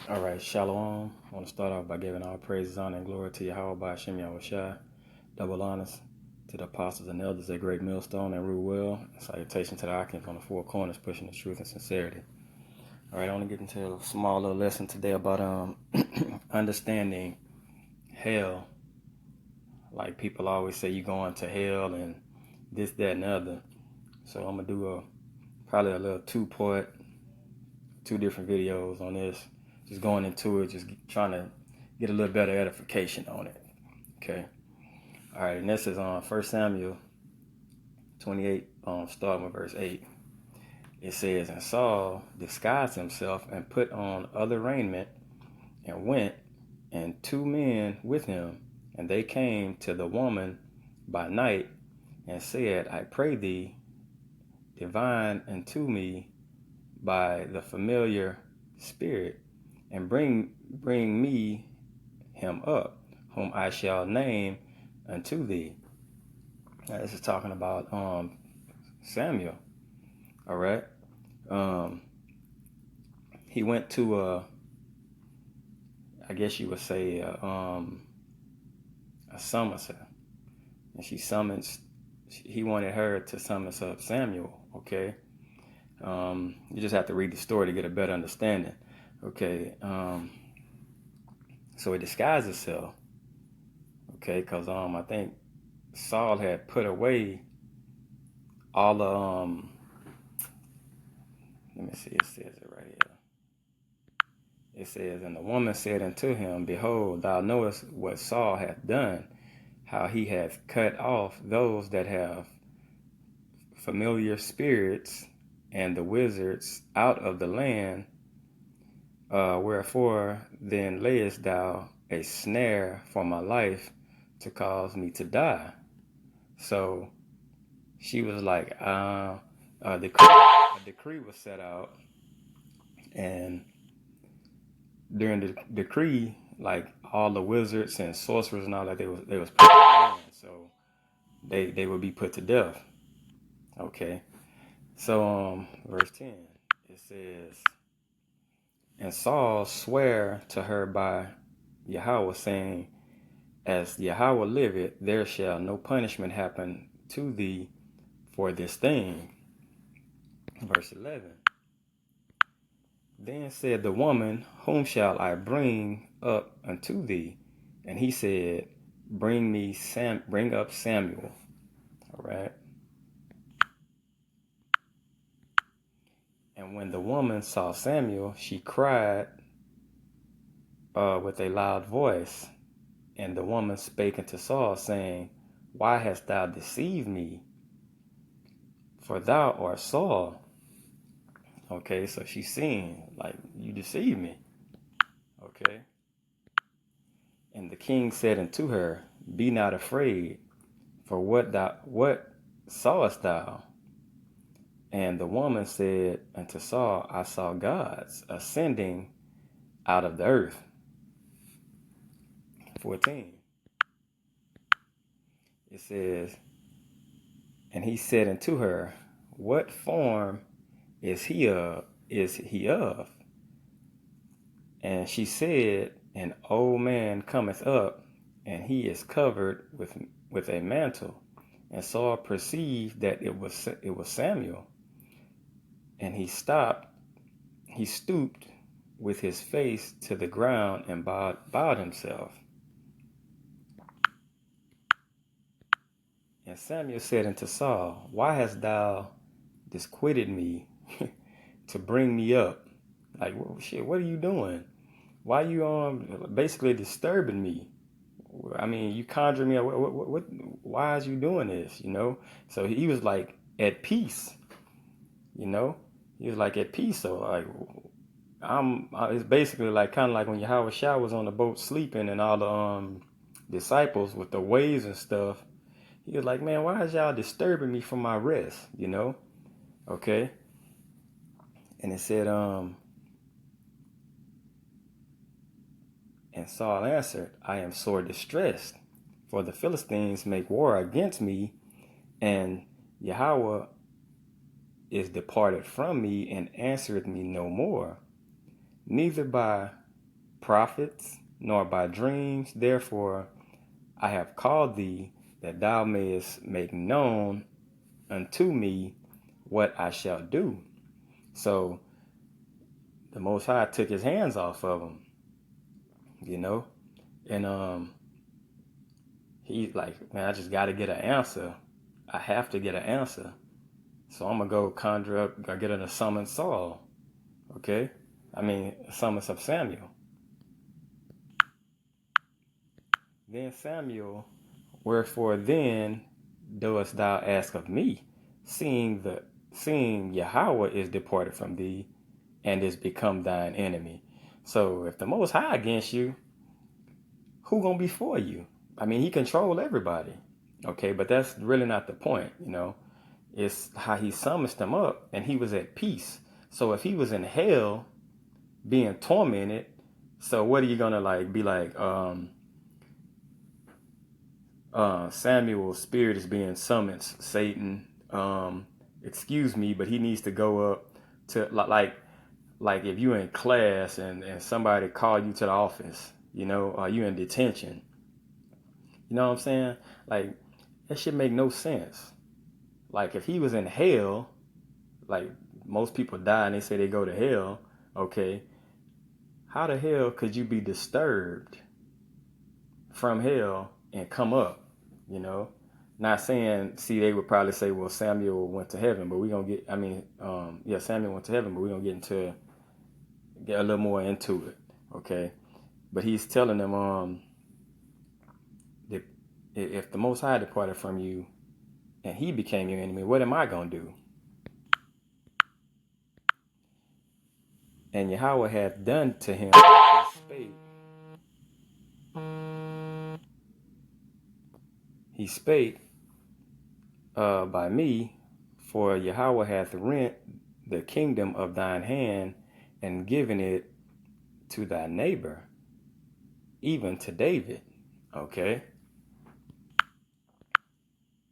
All right, Shalom. I want to start off by giving all praises, honor, and glory to Yahweh by Hashem Yahushua. Double honors to the apostles and elders at Great Millstone and Rue Well. Salutation to the Akins on the four corners, pushing the truth and sincerity. All right, I want to get into a small little lesson today about understanding hell. Like people always say, you going to hell and this, that, and the other. So I'm gonna do probably a little two different videos on this. Just going into it, just trying to get a little better edification on it. Okay. All right, and this is on 1 Samuel 28, starting with verse 8. It says, "And Saul disguised himself and put on other raiment and went, and two men with him. And they came to the woman by night and said, I pray thee, divine unto me by the familiar spirit, and bring me him up, whom I shall name unto thee." Now, this is talking about Samuel. All right. He went to I guess you would say a summonser, and he wanted her to summons up Samuel. Okay. You just have to read the story to get a better understanding. Okay. So he disguised himself. Okay, because I think Saul had put away all the let me see, it says it right here. It says, "And the woman said unto him, Behold, thou knowest what Saul hath done, how he hath cut off those that have familiar spirits and the wizards out of the land. Wherefore then layest thou a snare for my life to cause me to die?" So she was like, a decree was set out, and during the decree, like all the wizards and sorcerers and all that, they was put in the so they would be put to death. Okay, so verse 10, it says, "And Saul sware to her by Yahweh, saying, As Yahweh liveth, there shall no punishment happen to thee for this thing." Verse 11, "Then said the woman, Whom shall I bring up unto thee? And he said, Bring up Samuel." All right. "And when the woman saw Samuel, she cried with a loud voice. And the woman spake unto Saul, saying, Why hast thou deceived me? For thou art Saul." Okay, so she's saying, like, you deceived me. Okay. "And the king said unto her, Be not afraid, for what sawest thou? And the woman said unto Saul, I saw gods ascending out of the earth." 14. It says, "And he said unto her, What form is he of? And she said, An old man cometh up, and he is covered with a mantle. And Saul perceived that it was Samuel. And he stooped with his face to the ground and bowed himself. And Samuel said unto Saul, Why hast thou disquieted me to bring me up?" Like, well, shit, what are you doing? Why are you basically disturbing me? I mean, you conjuring me. What? Why is you doing this? So he was like at peace. He was like at peace. So like, it's basically like kind of like when Yahweh Shah was on the boat sleeping, and all the disciples with the waves and stuff. He was like, man, why is y'all disturbing me from my rest? Okay. And it said, and Saul answered, I am sore distressed, for the Philistines make war against me, and Yahweh is departed from me and answereth me no more, neither by prophets, nor by dreams. Therefore, I have called thee, that thou mayest make known unto me what I shall do. So the Most High took his hands off of him, and he's like, man, I just got to get an answer. I have to get an answer. So I'm going to go conjure up, get her to summon Saul. Okay? Summon of Samuel. Then Samuel, wherefore then doest thou ask of me, seeing Yahweh is departed from thee, and is become thine enemy. So if the Most High against you, who gonna be for you? He controlled everybody. Okay, but that's really not the point, It's how he summons them up, and he was at peace. So if he was in hell, being tormented, so what are you gonna be like? Samuel's spirit is being summoned. Satan, excuse me, but he needs to go up to like if you're in class and somebody call you to the office, or you in detention. You know what I'm saying? Like, that should make no sense. Like, if he was in hell, like most people die and they say they go to hell, okay, how the hell could you be disturbed from hell and come up, Not saying, they would probably say, well, Samuel went to heaven, but we're going to get, Samuel went to heaven, but we're going to get a little more into it, okay? But he's telling them, if the Most High departed from you and he became your enemy, what am I going to do? And Yahweh hath done to him he spake by me, for Yahweh hath rent the kingdom of thine hand and given it to thy neighbor, even to David. Okay?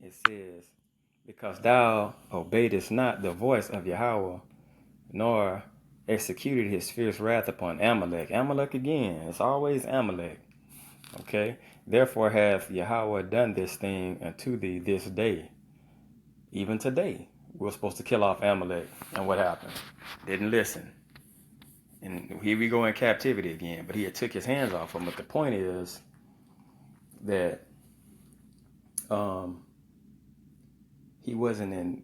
It says, because thou obeyedest not the voice of Yahweh, nor executed his fierce wrath upon Amalek. Amalek again. It's always Amalek. Okay? Therefore hath Yahweh done this thing unto thee this day. Even today. We were supposed to kill off Amalek. And what happened? Didn't listen. And here we go in captivity again. But he had took his hands off him. But the point is that he wasn't in,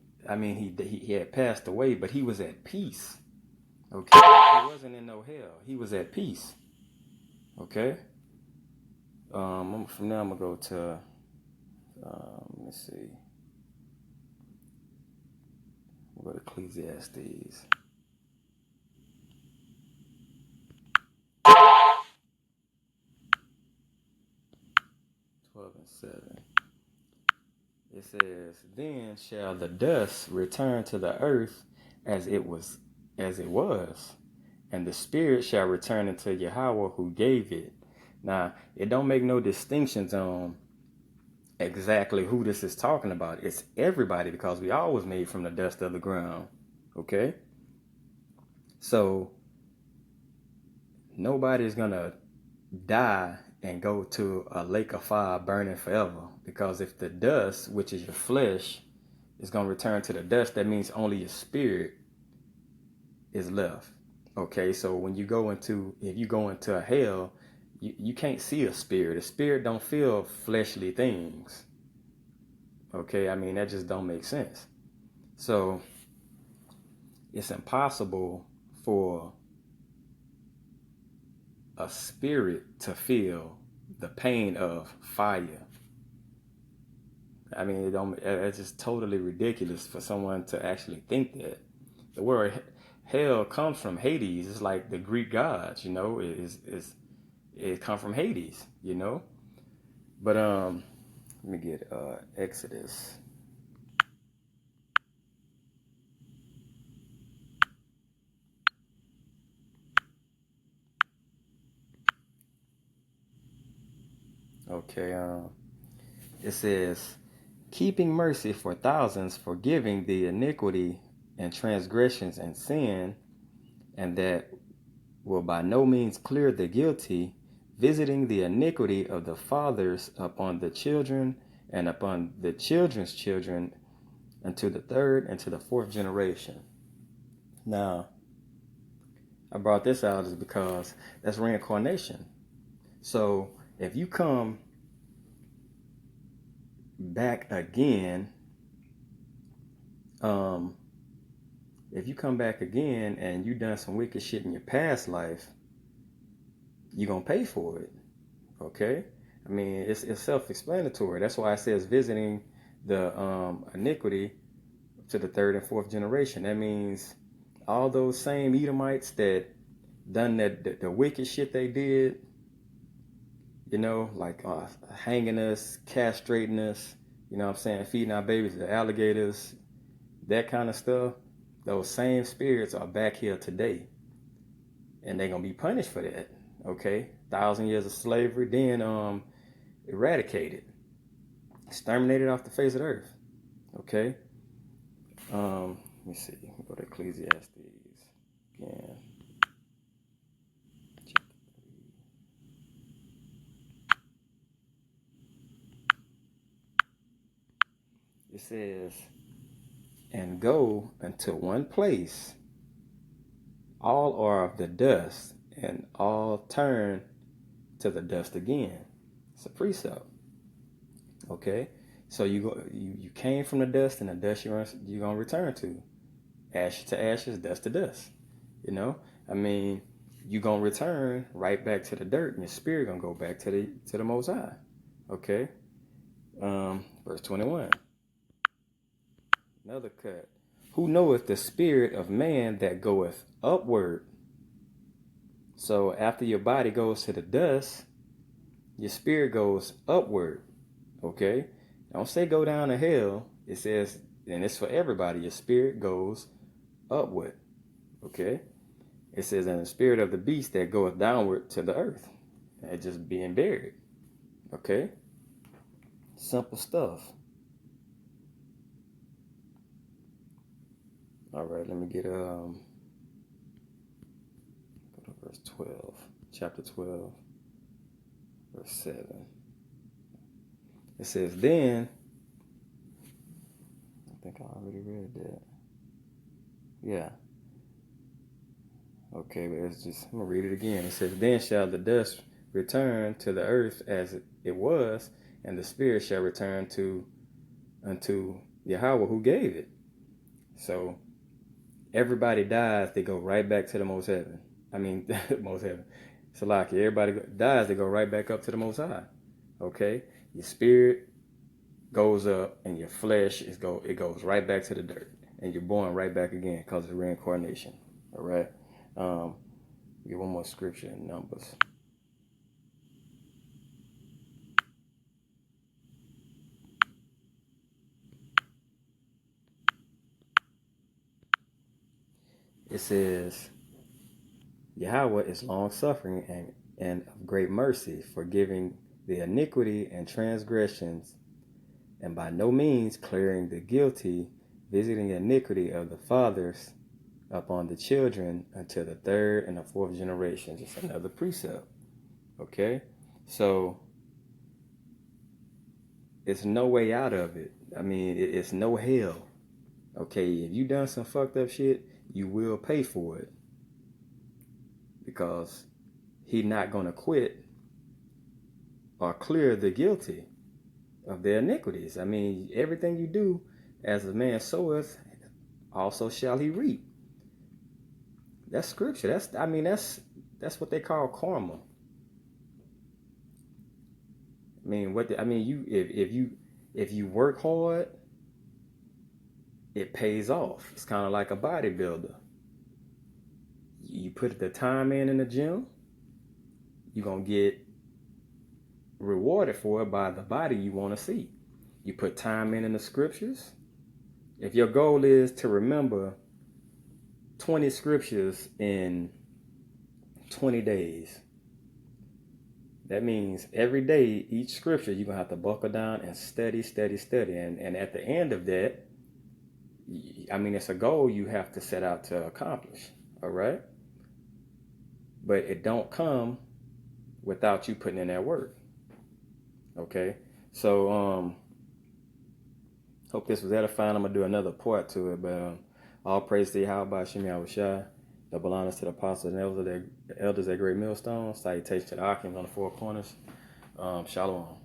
he had passed away, but he was at peace. Okay? He wasn't in no hell. He was at peace. Okay? From now I'm going to go to, let me see. We'll go to Ecclesiastes. And 7. It says, then shall the dust return to the earth as it was, and the spirit shall return unto Yahweh who gave it. Now, it don't make no distinctions on exactly who this is talking about. It's everybody, because we all was made from the dust of the ground. Okay? So, nobody's gonna die and go to a lake of fire burning forever. Because if the dust, which is your flesh, is going to return to the dust, that means only your spirit is left. Okay, so when you go into, if you go into a hell, you can't see a spirit. A spirit don't feel fleshly things. Okay, that just don't make sense. So it's impossible for a spirit to feel the pain of fire. It's just totally ridiculous for someone to actually think that. The word hell comes from Hades. It's like the Greek gods, it comes from Hades, But let me get Exodus. Okay, it says, keeping mercy for thousands, forgiving the iniquity and transgressions and sin, and that will by no means clear the guilty, visiting the iniquity of the fathers upon the children and upon the children's children unto the third and to the fourth generation. Now, I brought this out is because that's reincarnation. So if you come back again, and you done some wicked shit in your past life, you're going to pay for it. Okay? I mean, it's self-explanatory. That's why it says visiting the iniquity to the third and fourth generation. That means all those same Edomites that done the wicked shit they did, you know, like hanging us, castrating us, you know what I'm saying, feeding our babies to alligators, that kind of stuff. Those same spirits are back here today. And they're going to be punished for that. Okay? 1,000 years of slavery, then eradicated. Exterminated off the face of the earth. Okay? Let me see. Go to Ecclesiastes again. It says, and go unto one place, all are of the dust, and all turn to the dust again. It's a precept. Okay? So you came from the dust, and the dust you're gonna return to. Ashes to ashes, dust to dust. You know? I mean, you're gonna return right back to the dirt, and your spirit gonna go back to the Most High. Okay? Verse 21. Another cut. Who knoweth the spirit of man that goeth upward? So after your body goes to the dust, your spirit goes upward. Okay? Don't say go down to hell. It says, and it's for everybody, your spirit goes upward. Okay? It says, and the spirit of the beast that goeth downward to the earth. And just being buried. Okay? Simple stuff. All right, let me get go to verse 12, chapter 12, verse 7. It says, then, I think I already read that. Yeah. Okay, but I'm gonna read it again. It says, then shall the dust return to the earth as it was, and the spirit shall return unto Yahweh who gave it. So everybody dies, they go right back to the most heaven. I mean, most heaven. Salaki, everybody dies, they go right back up to the Most High. Okay? Your spirit goes up, and your flesh it goes right back to the dirt. And you're born right back again because of reincarnation. All right? Get one more scripture in Numbers. It says, Yahweh is long-suffering and of great mercy, forgiving the iniquity and transgressions, and by no means clearing the guilty, visiting the iniquity of the fathers upon the children until the third and the fourth generation. Just another precept. Okay? So, it's no way out of it. I mean, it's no hell. Okay? If you done some fucked up shit, you will pay for it. Because he's not going to quit or clear the guilty of their iniquities. I mean, everything you do as a man soweth, also shall he reap. That's scripture. That's what they call karma. I mean, if you work hard, it pays off. It's kind of like a bodybuilder. You put the time in the gym, you're going to get rewarded for it by the body you want to see. You put time in the scriptures. If your goal is to remember 20 scriptures in 20 days, that means every day, each scripture, you're going to have to buckle down and study. And at the end of that, I mean, it's a goal you have to set out to accomplish. All right? but it don't come without you putting in that work. Okay, so hope this was edifying. I'm gonna do another part to it, but all praise to Yahweh Shem Yahushua. Double honors to the apostles and elders at Great Millstone. Salutation to the Akim on the four corners. Shalom.